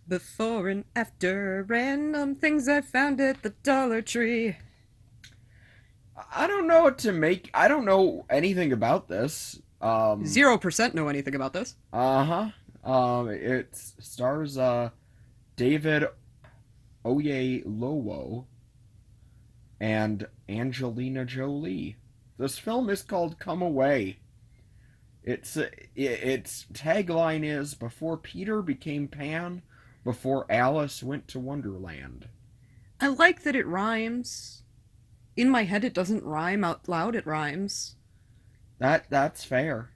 Before and after random things I found at the Dollar Tree. I don't know what to make. I don't know anything about this. 0% know anything about this. Uh-huh. It stars David Oyelowo and Angelina Jolie. This film is called Come Away. Its tagline is Before Peter became Pan, before Alice went to Wonderland. I like that it rhymes. In my head, it doesn't rhyme. Out loud, it rhymes. That's fair.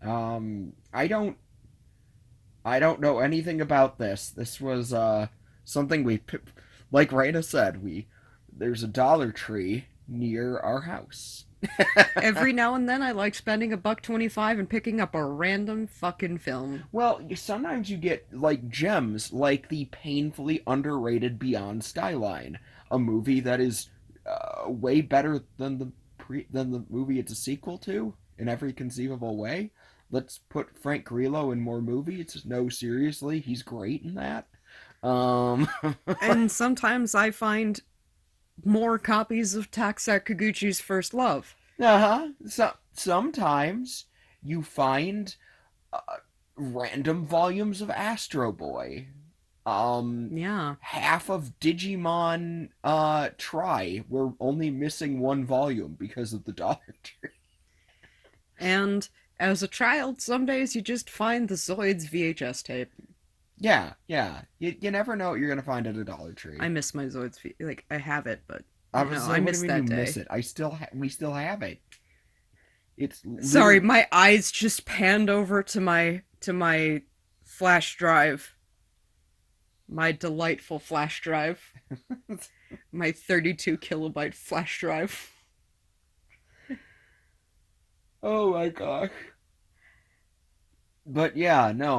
I don't know anything about this. This was something like Raina said, we there's a Dollar Tree near our house. Every now and then, I like spending $1.25 and picking up a random fucking film. Well, sometimes you get like gems, like the painfully underrated Beyond Skyline, a movie that is way better than the movie it's a sequel to in every conceivable way. Let's put Frank Grillo in more movies. No, seriously, he's great in that. Uh And sometimes I find more copies of Taxat Kiguchi's First Love. huh. Sometimes you find uh, random volumes of Astro Boy. Yeah. Half of Digimon Try. We're only missing one volume because of the Dollar Tree. And as a child, some days you just find the Zoids VHS tape. Yeah, yeah. You never know what you're gonna find at a Dollar I Tree. miss my Zoids. Like, I have it, but, I was I what do you miss mean you that miss day. it? We still have it. It's Sorry, literally my eyes just panned over to my flash drive. My delightful flash drive. My 32 kilobyte flash drive. oh my gosh. But yeah, no,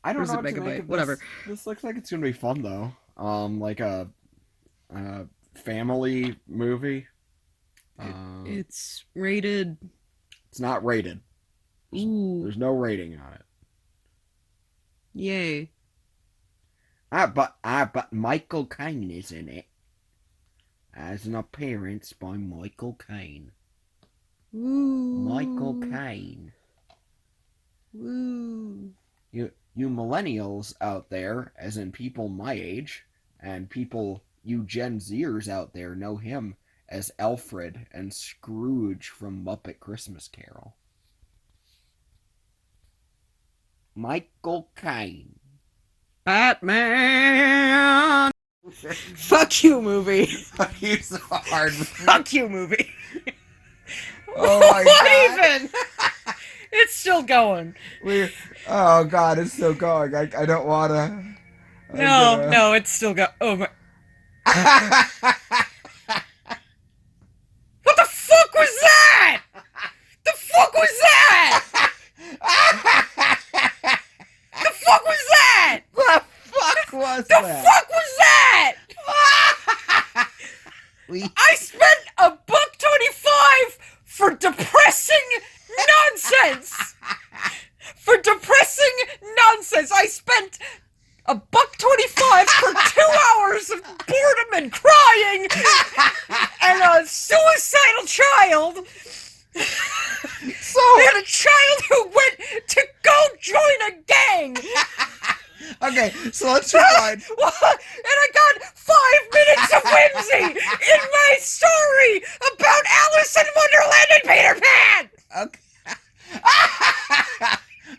I Or don't is know it what to make megabyte? of Whatever. this. This looks like it's gonna be fun though. Like a family movie. Uh, It's rated. it's not rated. Ooh, There's no rating on it. yay. But Michael Caine is in it as an appearance by Michael Caine. Michael Woo. Caine. Woo. You millennials out there, as in people my age, and you Gen Zers out there know him as Alfred and Scrooge from Muppet Christmas Carol. Michael Caine. Batman! Fuck you, movie. He's a hard movie. Fuck you, movie. Oh my What god. even? It's still going. we oh god, it's still going. I don't wanna. I'm No, gonna. no, it's still going. Oh my. What the fuck was that? The fuck was that? The fuck was that? the fuck was The that? fuck was that? we I spent $1.25 for depressing nonsense. For depressing nonsense, I spent $1.25 for 2 hours of boredom and crying and a suicidal child. so And a child who went to go join a gang. okay. So let's rewind. And I got 5 minutes of whimsy in my story about Alice in Wonderland and Peter Pan. Okay.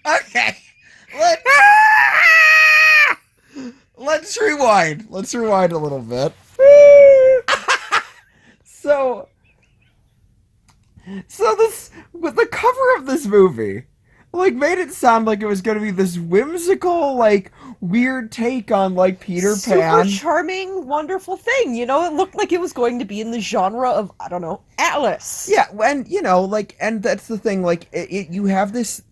okay. Let Let's rewind. Let's rewind a little bit. so so this with the cover of this movie like made it sound like it was going to be this whimsical like weird take on like Peter Super Pan. charming, wonderful thing. You know, it looked like it was going to be in the genre of, I don't know, Atlas. Yeah, and like and that's the thing like you have this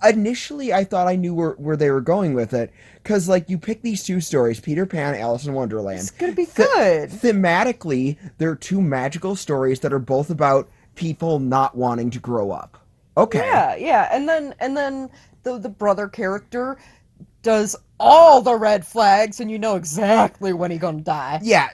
initially I thought I knew where they were going with it because like you pick these two stories, Peter Pan, Alice in It's Wonderland. gonna be good. Thematically, they're two magical stories that are both about people not wanting to grow up. Okay. Yeah, yeah. And then the brother character does all the red flags, and you know exactly when he's gonna die. Yeah.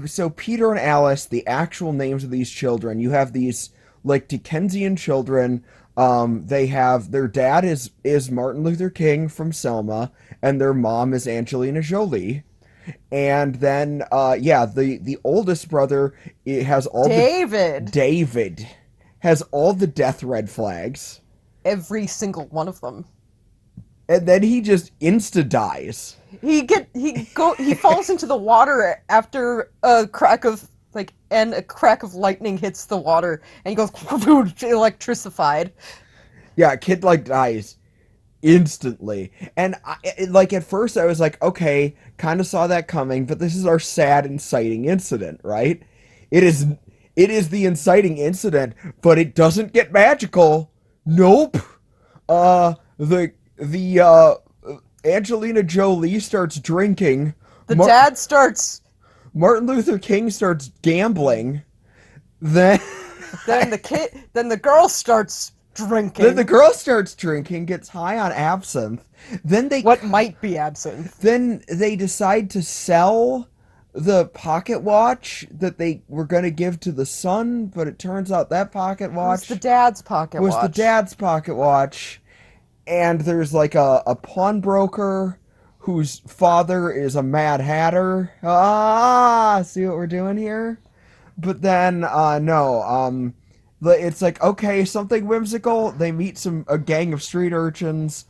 So Peter and Alice, the actual names of these children, you have these like Dickensian children. They have their dad is Martin Luther King from Selma, and their mom is Angelina Jolie. And then yeah, the oldest brother, it has all the David, David has all the death red flags, every single one of them. and then he just insta dies. He falls into the water after a crack of lightning hits the water, and he goes electrified. Yeah, kid like dies instantly. And like at first I was like, okay, kind of saw that coming, but this is our sad inciting incident, right? It is it is the inciting incident, but it doesn't get magical. Nope. The Angelina Jolie starts drinking. The Mar- dad starts. Martin Luther King starts gambling. Then Then the girl starts drinking. then the girl starts drinking, gets high on absinthe. What might be absinthe. Then they decide to sell the pocket watch that they were going to give to the son, but it turns out that pocket It was watch the dad's pocket was watch. the dad's pocket watch. And there's like a pawnbroker whose father is a Mad Hatter. Ah, see what we're doing here? But then, no, it's like, okay, something whimsical. They meet a gang of street urchins.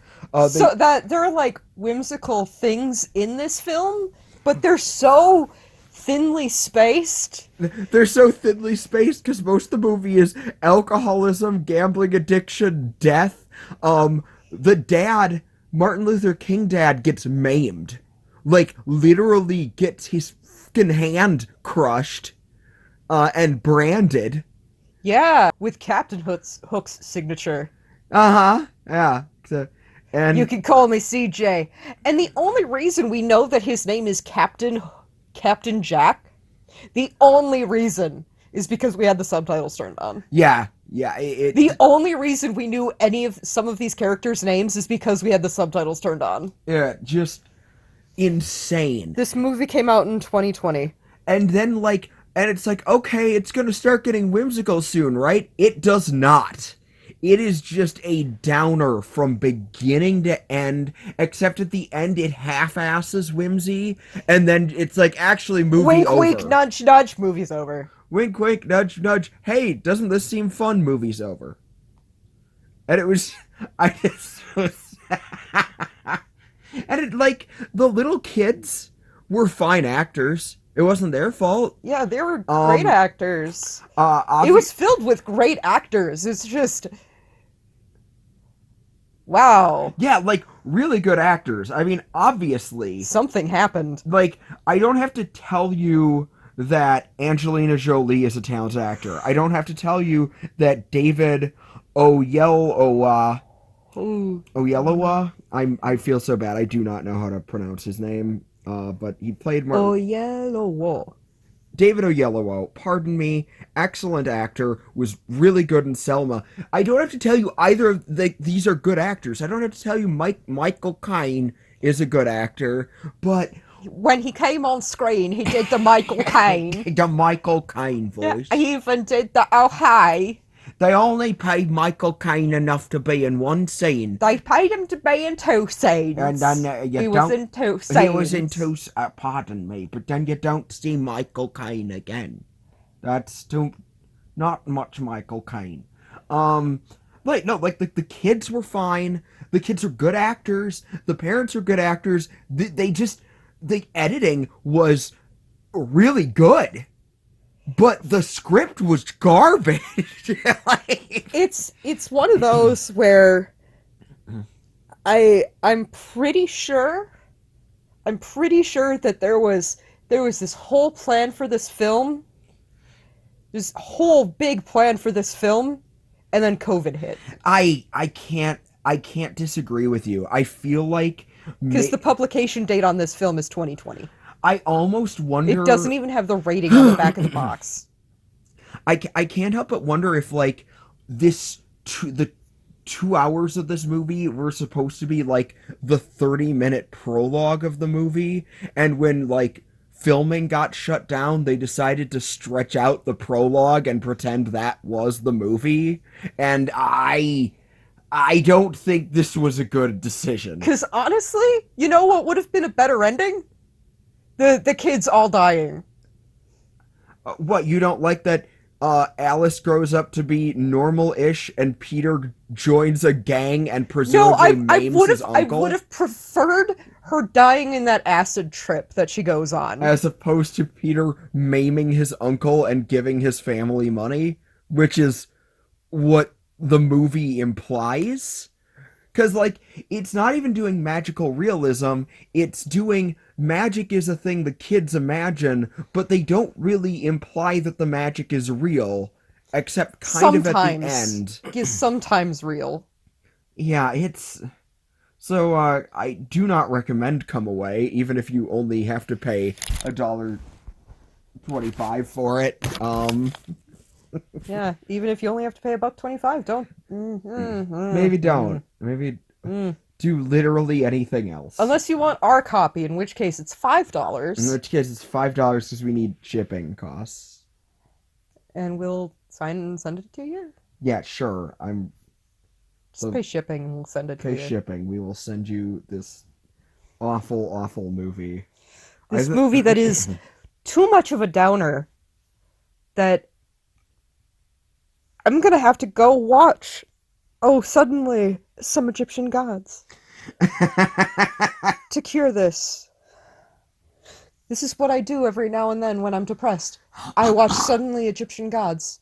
So that there are like whimsical things in this film, but they're so thinly spaced. They're so thinly spaced because most of the movie is alcoholism, gambling addiction, death. The dad, Martin Luther King dad, gets maimed. Like, literally gets his fucking hand crushed and branded. Yeah, with Captain Hook's signature. Uh-huh. Yeah. And You can call me CJ. And the only reason we know that his name is Captain Jack, the only reason is because we had the subtitles turned on. yeah. The only reason we knew some of these characters' names is because we had the subtitles turned on. Yeah, just insane. This movie came out in 2020. And then and it's like, okay, it's gonna start getting whimsical soon, right? It does not. It is just a downer from beginning to end, except at the end it half-asses whimsy, and then it's like, actually, movie Wink, over. wink, nudge, nudge, movie's over. Wink, wink, nudge, nudge. Hey, doesn't this seem fun? Movie's over. And it was, I just was, and the little kids were fine actors. It wasn't their fault. Yeah, they were great actors. It was filled with great actors. It's just... Wow. Yeah, really good actors. I mean, obviously, Something happened. I don't have to tell you that Angelina Jolie is a talented actor. I don't have to tell you that David Oyelowo, I feel so bad. I do not know how to pronounce his name. But he played Oyelowo. David Oyelowo, pardon me, excellent actor, was really good in Selma. I don't have to tell you either of these are good actors. I don't have to tell you Michael Caine is a good actor, but When he came on screen, he did the Michael Caine. the Michael Caine voice. He even did the oh hi. They only paid Michael Caine enough to be in one scene. They paid him to be in two scenes. And then he was in two scenes. He was in two. Pardon me, but then you don't see Michael Caine again. That's too not much Michael Caine. The kids were fine. The kids are good actors. The parents are good actors. The editing was really good. But the script was garbage. It's one of those where I'm pretty sure that there was this whole plan for this film. This whole big plan for this film, and then COVID hit. I can't disagree with you. I feel like Because the publication date on this film is 2020. I almost wonder. It doesn't even have the rating on the back of the box. I can't help but wonder if the 2 hours of this movie were supposed to be like the 30-minute prologue of the movie, and when like filming got shut down, they decided to stretch out the prologue and pretend that was the movie. And I don't think this was a good decision. Because honestly, you know what would have been a better ending? The kids all dying. What, you don't like that Alice grows up to be normal-ish and Peter joins a gang and No, presumably maims his I would uncle? have preferred her dying in that acid trip that she goes on. As opposed to Peter maiming his uncle and giving his family money, which is what the movie implies. Because, like, it's not even doing magical realism, it's doing magic is a thing the kids imagine, but they don't really imply that the magic is real, except kind of at the Sometimes. end. Is sometimes real. Yeah, it's. So, I do not recommend Come Away, even if you only have to pay $1.25 for it. Yeah, even if you only have to pay $1.25, don't. Maybe don't. Maybe do literally anything else. Unless you want our copy, in which case it's In $5, which case, it's $5 because we need shipping costs. and we'll sign and send it to you. Yeah, sure. Just So pay shipping, and we'll send it to pay you. shipping. We will send you this awful, awful movie. This movie that is too much of a downer that I'm gonna have to go watch. Oh, suddenly, some Egyptian gods to cure this. This is what I do every now and then when I'm depressed. I watch Suddenly Egyptian Gods.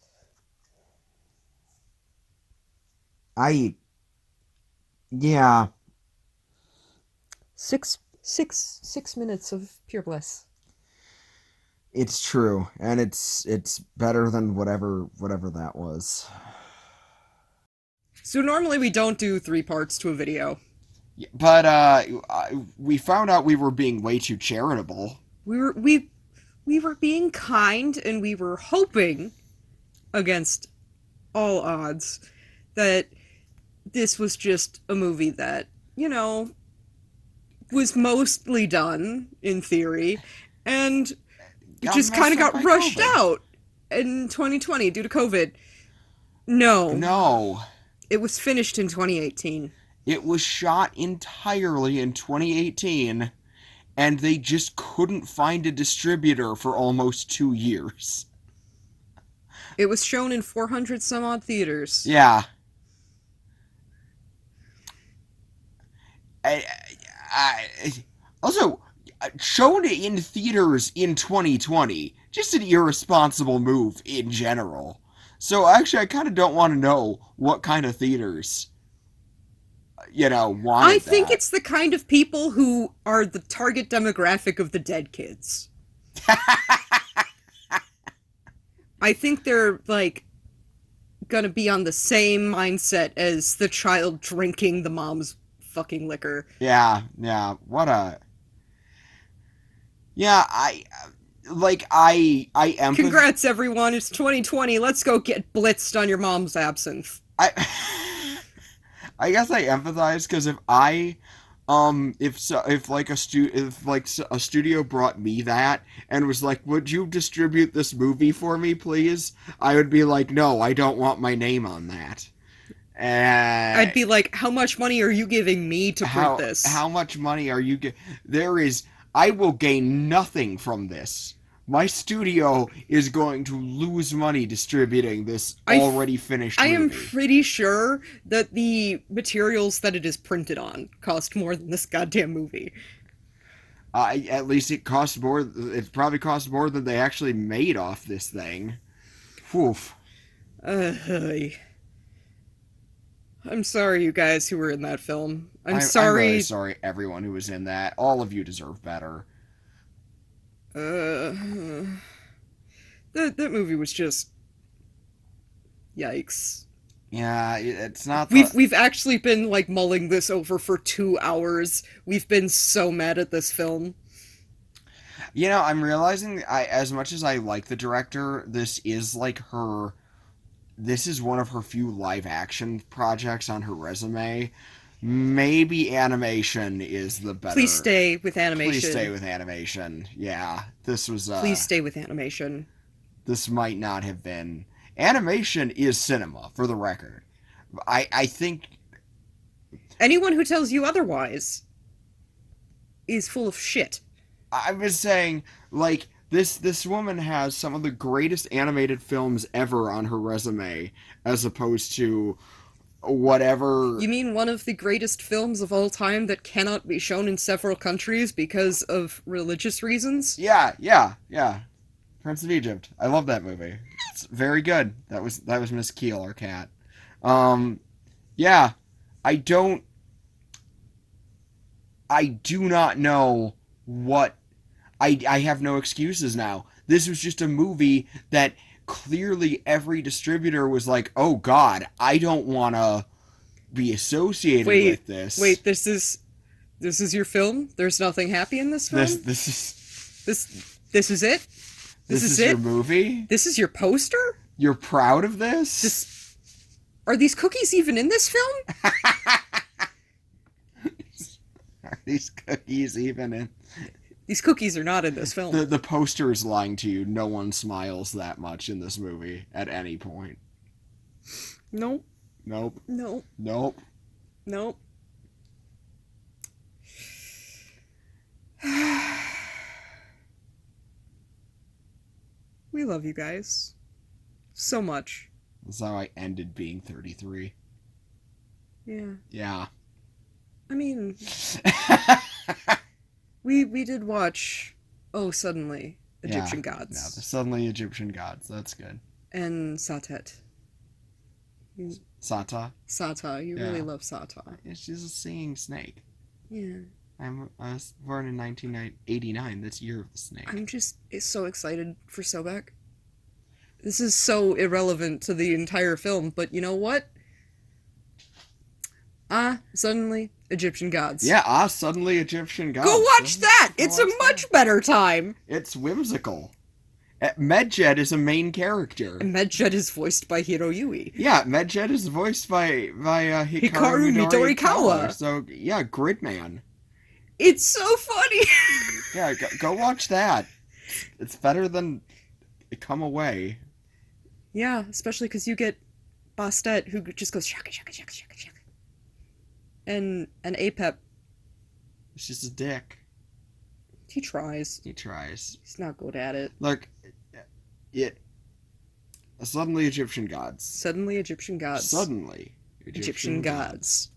I yeah. 6 minutes of pure bliss. It's true, and it's better than whatever that was. So normally we don't do 3 parts to a video. But we found out we were being way too charitable. We were being kind, and we were hoping against all odds that this was just a movie that, was mostly done in theory, and it just kind of got rushed out in 2020 due to COVID. No, No, it was finished in 2018. it was shot entirely in 2018, and they just couldn't find a distributor for almost 2 years. It was shown in 400 some odd theaters. Yeah. Also, shown in theaters in 2020, just an irresponsible move in general. So actually, I kind of don't want to know what kind of theaters, wanted I think that. it's the kind of people who are the target demographic of the dead kids. I think they're, like, gonna be on the same mindset as the child drinking the mom's fucking liquor. Yeah, what a... Yeah, I empathize. Congrats, everyone. It's 2020. Let's go get blitzed on your mom's absinthe. I I guess I empathize because if a studio brought me that and was like, "Would you distribute this movie for me, please?" I would be like, "No, I don't want my name on that." I'd be like, how much money are you giving me to print this? How much money are you I will gain nothing from this. My studio is going to lose money distributing this already finished movie. I am pretty sure that the materials that it is printed on cost more than this goddamn movie. At least it costs more. It probably costs more than they actually made off this thing. Woof. I'm sorry, you guys who were in that film. I'm sorry. I'm really sorry, everyone who was in that. All of you deserve better. That movie was just yikes. Yeah, it's not. We've actually been like mulling this over for 2 hours. We've been so mad at this film. I'm realizing as much as I like the director, this is like her this is one of her few live action projects on her resume. Maybe animation is the Please better. stay with Please stay animation. with animation. Yeah, this was Please stay with animation. this might not have been. Animation is cinema, for the record. I think Anyone who tells you otherwise is full of shit. I was saying, like, this woman has some of the greatest animated films ever on her resume, as opposed to whatever. You mean one of the greatest films of all time that cannot be shown in several countries because of religious reasons? Yeah, yeah, yeah. Prince of Egypt. I love that movie. It's very good. That was Miss Keel, our cat. Um, yeah. I don't. I do not know what. I have no excuses now. This was just a movie that clearly every distributor was like, "Oh God, I don't want to be associated Wait, with this." wait, this is your film? There's nothing happy in this This film? this is This is it? This this is is your it? movie. This is your poster? You're proud of this? This Are these cookies even in this film? Are these cookies even in? These cookies are not in this film. The poster is lying to you. No one smiles that much in this movie at any point. Nope, Nope. nope, Nope. nope. We love you guys so much. That's how I ended being 33. Yeah. Yeah. I mean, we did watch Oh Suddenly Egyptian Yeah, Gods the suddenly Egyptian gods. That's good. and Satet. Sata. Sata, you Yeah. really love Sata. She's a singing snake. Yeah. I was born in 1989. That's Year of the Snake. I'm just so excited for Sobek. This is so irrelevant to the entire film, but you know what? Suddenly Egyptian Gods. Yeah, suddenly Egyptian gods. Go watch that! Go It's a watch much that. better time! It's whimsical. Medjed is a main character. And Medjed is voiced by Hiroyui. Yeah, Medjed is voiced by Hikaru Midorikawa. So yeah, Gridman. It's so funny! Yeah, go watch that. It's better than Come Away. Yeah, especially because you get Bastet, who just goes shaka shaka shaka shaka shaka. And Apep, It's just a dick. he tries. He tries. He's not good at it. Look, it. Suddenly Egyptian gods. Suddenly Egyptian Gods. Suddenly Egyptian Gods.